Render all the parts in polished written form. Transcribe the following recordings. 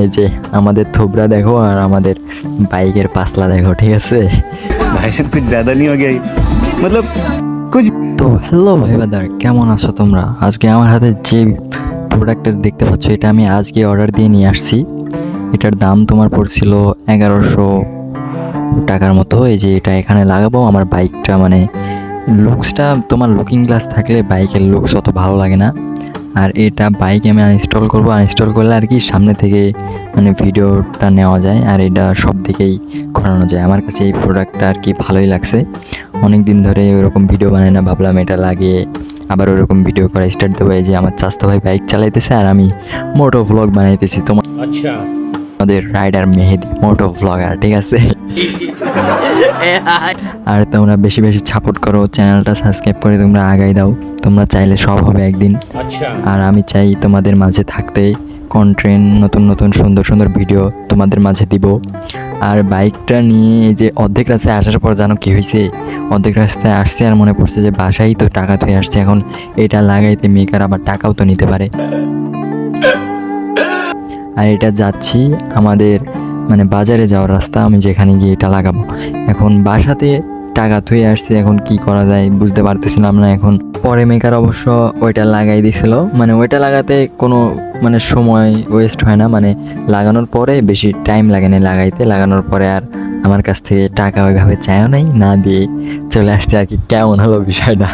এই যে আমাদের থোবরা দেখো আর আমাদের বাইকের পাসলা দেখো, ঠিক আছে। भाई साहब कुछ ज्यादा नहीं हो गया ये? मतलब कुछ তো হ্যালো ভাই বাদার, কেমন আছো তোমরা? আজকে আমার হাতে যে প্রোডাক্টটা দেখতে পাচ্ছ, এটা আমি আজকে অর্ডার দিয়ে নিয়ে আসছি। এটার দাম তোমার পড়ছিল 1100 টাকার মতো। এই যে এটা এখানে লাগাবো আমার বাইকটা, মানে লুকসটা, তোমার লুকিং গ্লাস থাকলে বাইকের লুকস অত ভালো লাগে না। আর এটা বাইকে আমি আনইনস্টল করবো, আনইনস্টল করলে আর কি সামনে থেকে মানে ভিডিওটা নেওয়া যায় আর এটা সব দিকেই ঘোরানো যায়। আমার কাছে এই প্রোডাক্টটা আর কি ভালোই লাগছে। অনেক দিন ধরে ওরকম ভিডিও বানাই না, ভাবলাম এটা লাগিয়ে আবার ওরকম ভিডিও করা স্টার্ট দেবো। এই যে আমার চাচতো ভাই বাইক চালাইতেছে আর আমি মোটো ভ্লগ বানাইতেছি। আমাদের রাইডার মেহেদি মোটো ভ্লগার, ঠিক আছে। আর তোমরা বেশি বেশি সাপোর্ট করো, চ্যানেলটা সাবস্ক্রাইব করে তোমরা আগাই দাও। তোমরা চাইলে সব হবে একদিন। আর আমি চাই তোমাদের মাঝে থাকতে, কন্টেন্ট নতুন নতুন সুন্দর সুন্দর ভিডিও তোমাদের মাঝে দিব। আর বাইকটা নিয়ে এই যে অর্ধেক রাস্তায় আসার পর জানো কি হয়েছে, অর্ধেক রাস্তায় আসছে আর মনে পড়ছে যে বাসায় তো টাকা থয়ে আসছে, এখন এটা লাগাইতে মেকার আবার টাকাও তো নিতে পারে। আর এটা যাচ্ছি আমাদের মানে বাজারে যাওয়ার রাস্তা, আমি যেখানে গিয়ে এটা লাগাবো। এখন বাসাতে টাকা থুয়ে আসছে, এখন কি করা যায় বুঝতে পারতেছিলাম না। এখন পরে মেকার অবশ্য ওইটা লাগাই দিছিল, মানে ওইটা লাগাতে কোনো মানে সময় ওয়েস্ট হয় না, মানে লাগানোর পরে বেশি টাইম লাগে না লাগাইতে। লাগানোর পরে আর আমার কাছ থেকে টাকা ওইভাবে চাইও নাই, না দিয়ে চলে আসছে আর কি। কেমন হলো বিষয়টা?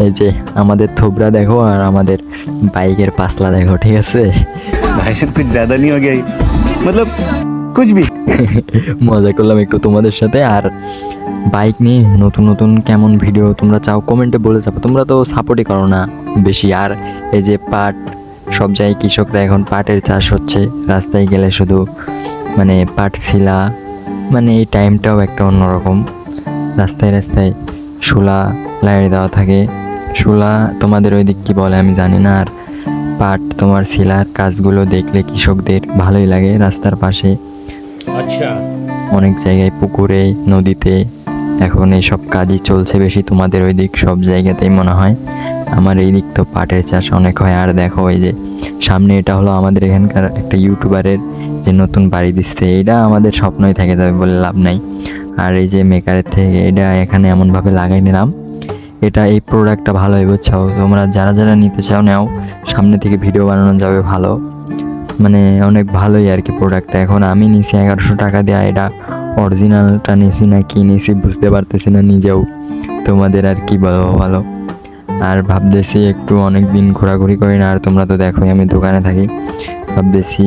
এই যে আমাদের থোবরা দেখো আর আমাদের বাইকের পাসলা দেখো, ঠিক আছে। भाई साहब कुछ ज्यादा नहीं हो गया ये? मतलब कुछ भी মজা করলাম একটু তোমাদের সাথে। আর বাইক নিয়ে নতুন নতুন কেমন ভিডিও তোমরা চাও কমেন্টে বলে যাবো। তোমরা তো সাপোর্টই করো না বেশি। আর এই যে পাট, সব জায়গায় কৃষকরা এখন পাটের চাষ হচ্ছে, রাস্তায় গেলে শুধু মানে পাট ছিলা, মানে এই টাইমটাও একটা অন্যরকম। রাস্তায় রাস্তায় শুলা লাগিয়ে দেওয়া থাকে। শুলা তোমাদের ওই দিক কী বলে আমি জানি না। আর পাট তোমার শিলার কাজগুলো দেখলে কৃষকদের ভালোই লাগে। রাস্তার পাশে অনেক জায়গায় পুকুরে, নদীতে এখন এইসব কাজই চলছে বেশি। তোমাদের ওই দিক সব জায়গাতেই মনে হয়। আমার এই দিক তো পাটের চাষ অনেক হয়। আর দেখো এই যে সামনে, এটা হলো আমাদের এখানকার একটা ইউটিউবারের যে নতুন বাড়ি দিচ্ছে। এটা আমাদের স্বপ্নই থেকে যাবে বলে লাভ নাই। আর এই যে মেকারের থেকে এটা এখানে এমনভাবে লাগাই নিলাম। এটা এই প্রোডাক্টটা ভালোই বুঝছাও, তোমরা যারা যারা নিতে চাও নাও, সামনে থেকে ভিডিও বানানো যাবে ভালো, মানে অনেক ভালোই আর কি প্রোডাক্টটা। এখন আমি নিছি 1100 টাকা দেওয়া, এটা অরিজিনালটা নিছি না কি নিছি বুঝতে পারতেছি না নিজেও। তোমাদের আর কি বলবো ভালো। আর ভাবতেছি একটু অনেক দিন ঘোরাঘুরি করি না, আর তোমরা তো দেখোই আমি দোকানে থাকি, ভাবতেছি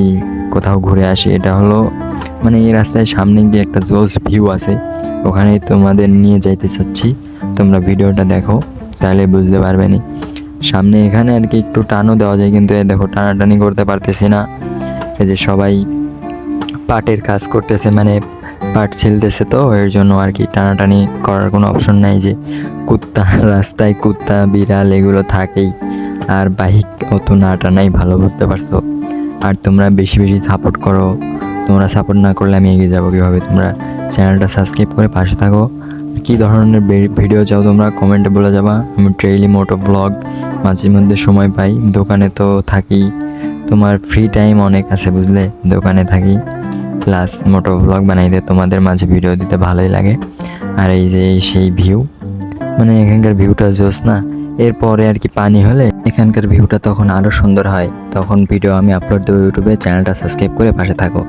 কোথাও ঘুরে আসি। এটা হলো মানে এই রাস্তায় সামনে গিয়ে একটা জোস ভিউ আছে, ওখানেই তোমাদের নিয়ে যাইতে চাচ্ছি। তোমরা ভিডিওটা দেখো তাহলে বুঝতে পারবে নি। সামনে এখানে আর কি একটু টানও দেওয়া যায়, কিন্তু এই দেখো টানাটানি করতে পারতেছি না। এই যে সবাই পাটের কাজ করতেছে, মানে পাট ছিলতেছে, তো এর জন্য আর কি টানাটানি করার কোনো অপশন নাই। যে কুত্তা রাস্তায়, কুত্তা বিড়াল এগুলো থাকেই। আর বাইক অত না টানাই ভালো, বুঝতে পারছো। আর তোমরা বেশি বেশি সাপোর্ট করো, তোমরা সাপোর্ট না করলে আমি এগিয়ে যাবো কীভাবে? তোমরা চ্যানেলটা সাবস্ক্রাইব করে পাশে থাকো। কী ধরনের ভিডিও চাও তোমরা কমেন্টে বলে যাবা। আমি ডেইলি মোটো ব্লগ মাঝে মধ্যে সময় পাই, দোকানে তো থাকি, তোমার ফ্রি টাইম অনেক আছে বুঝলে, দোকানে থাকি প্লাস মোটো ব্লগ বানাইতে তোমাদের মাঝে ভিডিও দিতে ভালোই লাগে। আর এই যে সেই ভিউ, মানে এখানকার ভিউটা জোস না। এরপরে আর কি পানি হলে এখানকার ভিউটা তখন আরও সুন্দর হয়, তখন ভিডিও আমি আপলোড দেবো ইউটিউবে। চ্যানেলটা সাবস্ক্রাইব করে পাশে থাকো।